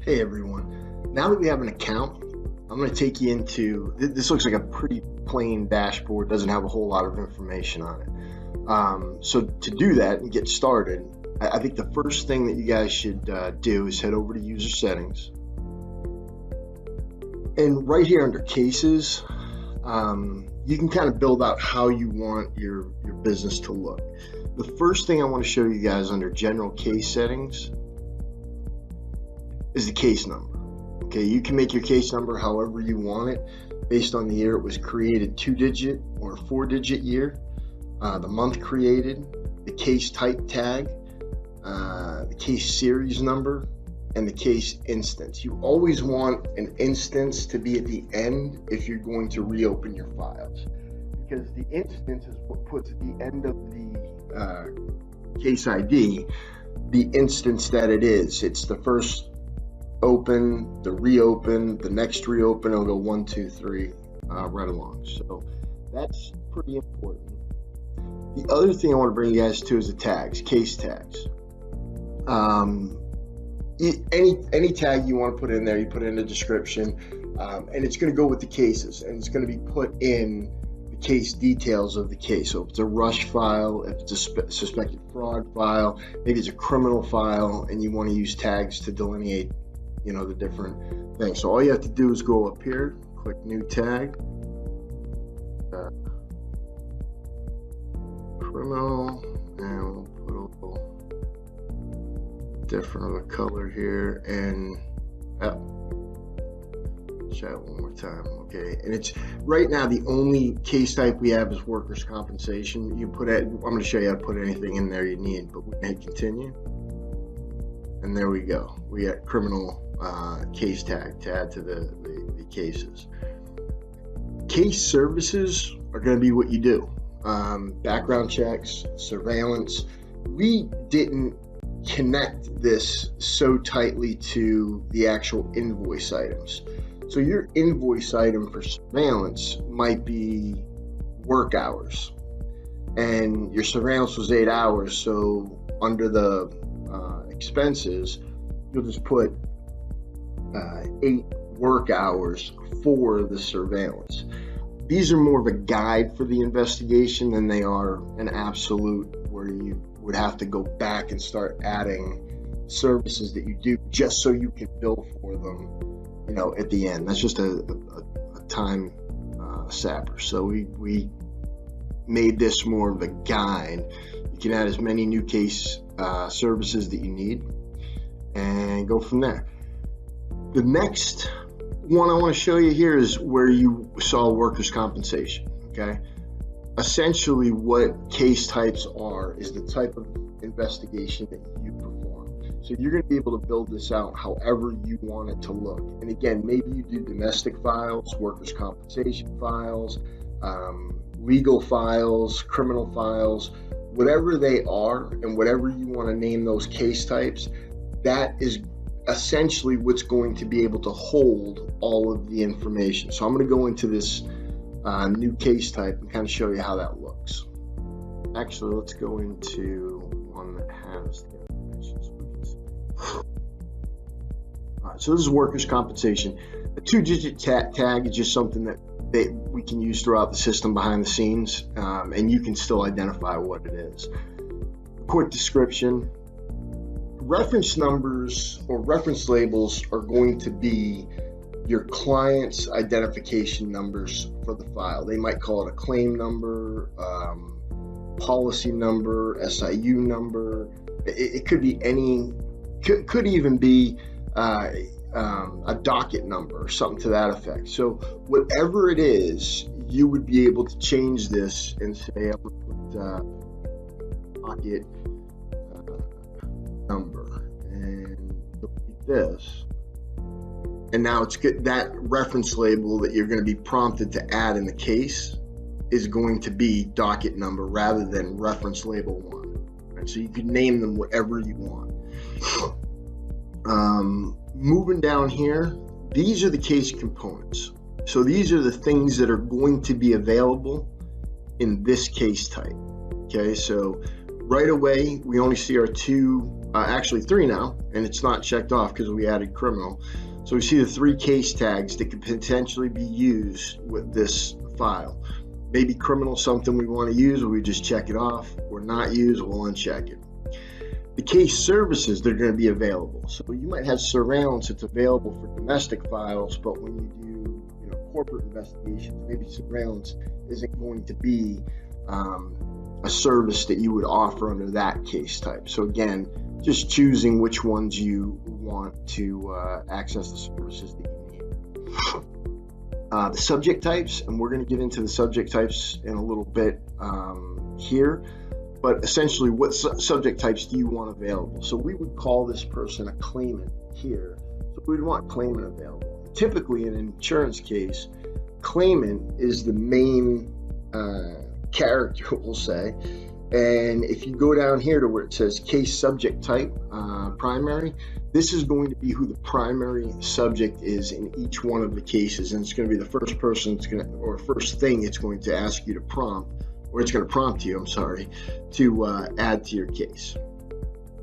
Hey everyone, now that we have an account, I'm going to take you into, this looks like a pretty plain dashboard, doesn't have a whole lot of information on it. So to do that and get started, I think the first thing that you guys should do is head over to user settings. And right here under cases, you can kind of build out how you want your business to look. The first thing I want to show you guys under general case settings is the case number. Okay, you can make your case number however you want it based on the year it was created, 2-digit or 4-digit year, the month created, the case type tag, the case series number, and the case instance. You always want an instance to be at the end if you're going to reopen your files, because the instance is what puts at the end of the case ID the instance that it is. It's the first open, the reopen, the next reopen. It'll go 1, 2, 3 right along. So that's pretty important. The other thing I want to bring you guys to is the tags, case tags. Any tag you want to put in there, you put in a description, and it's going to go with the cases, and it's going to be put in the case details of the case. So if it's a rush file, if it's a suspected fraud file, maybe it's a criminal file, and you want to use tags to delineate, you know, the different things. So all you have to do is go up here, click new tag, criminal, and we'll put a little different of a color here, and try it one more time. Okay, and it's right now the only case type we have is workers' compensation. You put it, I'm going to show you how to put anything in there you need, but we can hit continue, and there we go. We got criminal case tag to add to the cases. Case services are going to be what you do. Background checks, surveillance. We didn't connect this so tightly to the actual invoice items. So your invoice item for surveillance might be work hours, and your surveillance was 8 hours. So under the expenses, you'll just put 8 work hours for the surveillance. These are more of a guide for the investigation than they are an absolute where you would have to go back and start adding services that you do just so you can bill for them, you know, at the end. That's just a time sapper. So we made this more of a guide. You can add as many new case services that you need and go from there. The next one I want to show you here is where you saw workers' compensation. Okay, essentially what case types are is the type of investigation that you perform. So you're going to be able to build this out however you want it to look. And again, maybe you do domestic files, workers' compensation files, legal files, criminal files, whatever they are, and whatever you want to name those case types, that is essentially what's going to be able to hold all of the information. So I'm going to go into this new case type and kind of show you how that looks. Actually, let's go into one that has the information so we can see. All right, so this is workers' compensation. A 2-digit tag is just something that we can use throughout the system behind the scenes, and you can still identify what it is. Quick description. Reference numbers or reference labels are going to be your client's identification numbers for the file. They might call it a claim number, policy number, SIU number. It could be any, could even be a docket number or something to that effect. So whatever it is, you would be able to change this and say, I'm going to put docket number and delete this. And now it's good. That reference label that you're going to be prompted to add in the case is going to be docket number rather than reference label 1. Right? So you can name them whatever you want. Moving down here, these are the case components. So these are the things that are going to be available in this case type. Okay, so right away, we only see our actually three now, and it's not checked off because we added criminal. So we see the 3 case tags that could potentially be used with this file. Maybe criminal something we want to use, or we just check it off, or not use, we'll uncheck it. The case services that are going to be available. So you might have surveillance that's available for domestic files, but when you do corporate investigations, maybe surveillance isn't going to be a service that you would offer under that case type. So again, just choosing which ones you want to access the services that you need. The subject types, and we're going to get into the subject types in a little bit here, but essentially what subject types do you want available? So we would call this person a claimant here, so we'd want claimant available. Typically in an insurance case, claimant is the main character, we'll say. And if you go down here to where it says case subject type primary, this is going to be who the primary subject is in each one of the cases, and it's going to be the first person or first thing it's going to ask you to prompt, or it's going to prompt you, I'm sorry, to add to your case.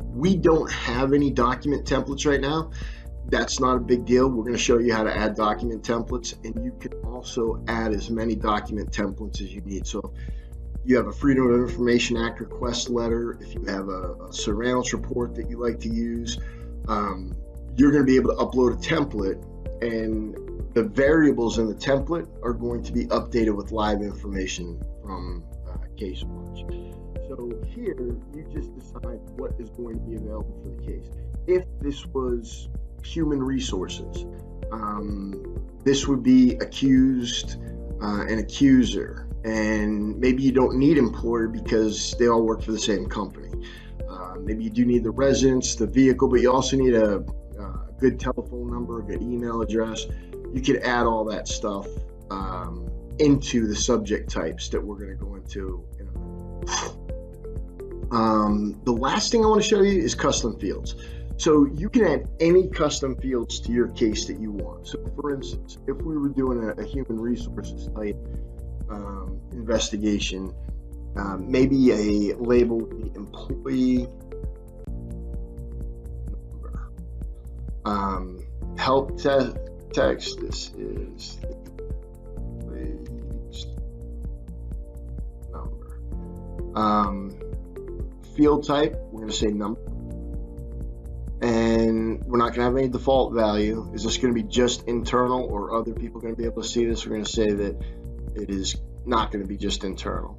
We don't have any document templates right now. That's not a big deal. We're going to show you how to add document templates, and you can also add as many document templates as you need. So you have a Freedom of Information Act request letter, if you have a surveillance report that you like to use, you're going to be able to upload a template, and the variables in the template are going to be updated with live information from CaseWatch. So here, you just decide what is going to be available for the case. If this was human resources, this would be accused and accuser, and maybe you don't need employer because they all work for the same company. Maybe you do need the residence, the vehicle, but you also need a good telephone number, a good email address. You could add all that stuff into the subject types that we're going to go into in a minute. The last thing I want to show you is custom fields. So you can add any custom fields to your case that you want. So for instance, if we were doing a human resources type investigation, maybe a label would be employee number. Help text, this is number. Field type, we're going to say number. And we're not going to have any default value. Is this going to be just internal, or other people going to be able to see this? We're going to say that it is not going to be just internal.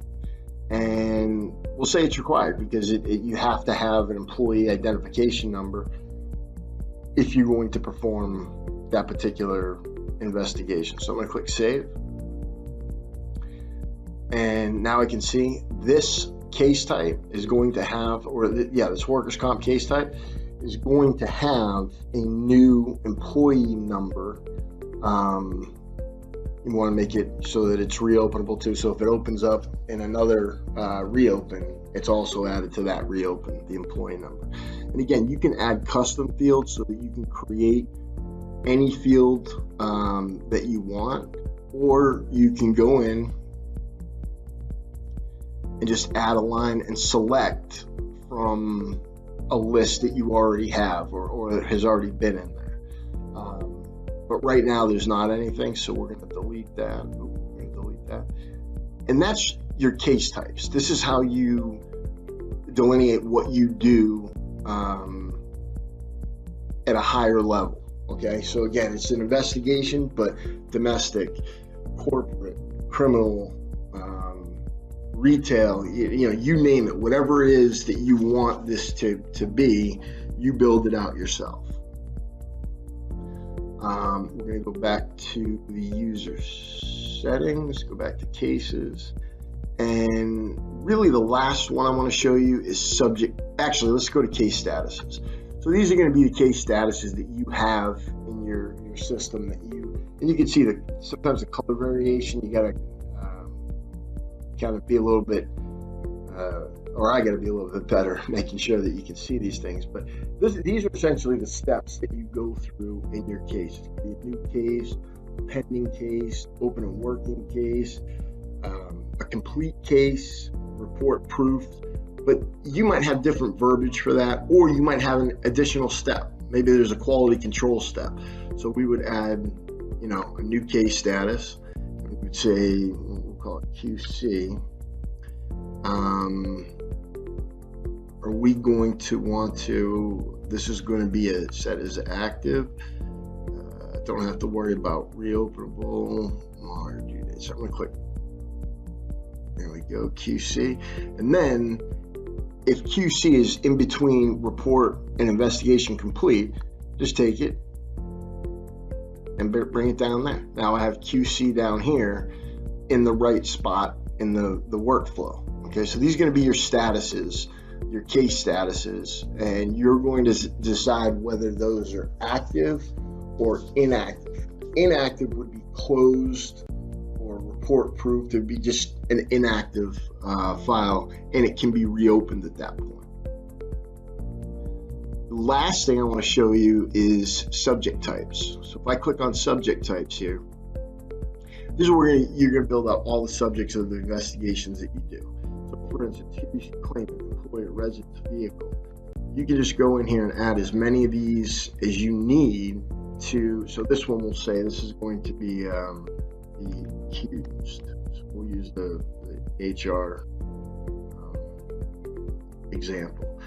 And we'll say it's required because you have to have an employee identification number if you're going to perform that particular investigation. So I'm going to click save. And now I can see this case type is going to have, this workers' comp case type is going to have a new employee number. You want to make it so that it's reopenable too. So if it opens up in another reopen, it's also added to that reopen, the employee number. And again, you can add custom fields so that you can create any field that you want, or you can go in and just add a line and select from a list that you already have or has already been in there. But right now there's not anything, so we're going to delete that. And that's your case types. This is how you delineate what you do at a higher level. Okay, so again, it's an investigation, but domestic, corporate, criminal, retail, you name it, whatever it is that you want this to be, you build it out yourself. We're going to go back to the user settings, go back to cases, and really the last one I want to show you is subject. Actually, let's go to case statuses. So these are going to be the case statuses that you have in your system and you can see that sometimes the color variation, you got to kind of be a little bit, or I got to be a little bit better making sure that you can see these things. But these are essentially the steps that you go through in your case. It could be a new case, pending case, open and working case, a complete case, report proof. but you might have different verbiage for that, or you might have an additional step. Maybe there's a quality control step. So we would add, you know, a new case status. We would say, we'll call it QC. Are we going to want to, this is going to be a set as active. Don't have to worry about reopenable or due date. So I'm going to click, there we go, QC. And then if QC is in between report and investigation complete, just take it and bring it down there. Now I have QC down here in the right spot in the workflow. Okay, so these are going to be your statuses, your case statuses, and you're going to decide whether those are active or inactive. Inactive would be closed or report proof. It would be just an inactive file, and it can be reopened at that point. The last thing I want to show you is subject types. So if I click on subject types here, this is where you're going to build out all the subjects of the investigations that you do. So for instance, here you see claimant, employer, residence, vehicle. You can just go in here and add as many of these as you need to. So this one will say this is going to be the accused. So we'll use the HR example.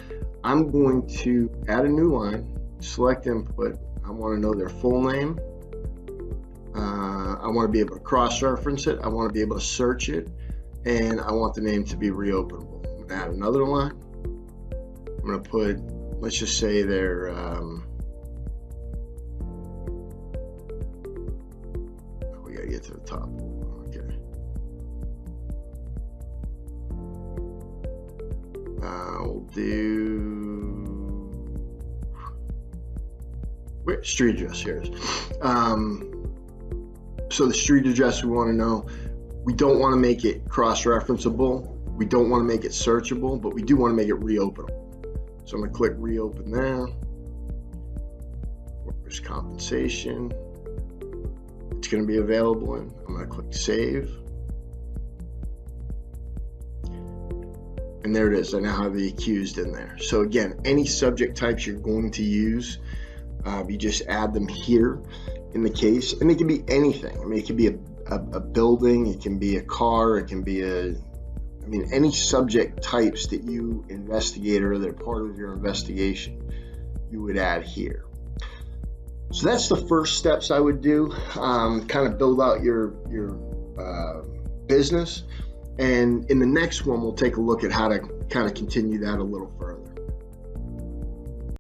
I'm going to add a new line, select input. I want to know their full name. I want to be able to cross-reference it. I want to be able to search it, and I want the name to be reopenable. I'm going to add another line. I'm going to put, let's just say they're we got to get to the top. Okay. We'll do street address here. So the street address we want to know, we don't want to make it cross-referenceable. We don't want to make it searchable, but we do want to make it reopenable. So I'm going to click reopen there. Workers' compensation. It's going to be available in. I'm going to click save. And there it is. I now have the accused in there. So again, any subject types you're going to use, you just add them here in the case, and it can be anything. I mean, it can be a building, it can be a car, it can be any subject types that you investigate or that are part of your investigation, you would add here. So that's the first steps I would do, kind of build out your business. And in the next one, we'll take a look at how to kind of continue that a little further.